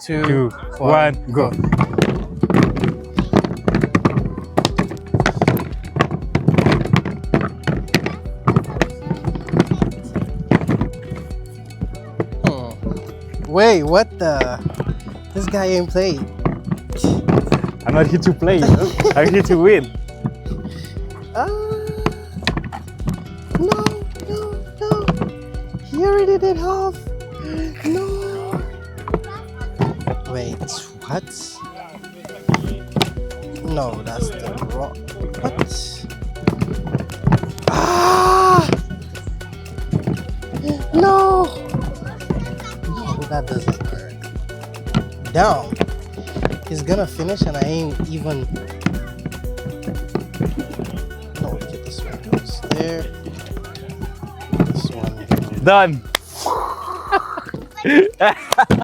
2, 1, go. Wait, what the? This guy ain't played. I'm not here to play, I'm here to win. No. He already did half. No. Wait, what? No, that's the wrong. What? Ah! No! No, that doesn't work. Down. He's gonna finish and I ain't even. No, get this one goes there. This one. Done.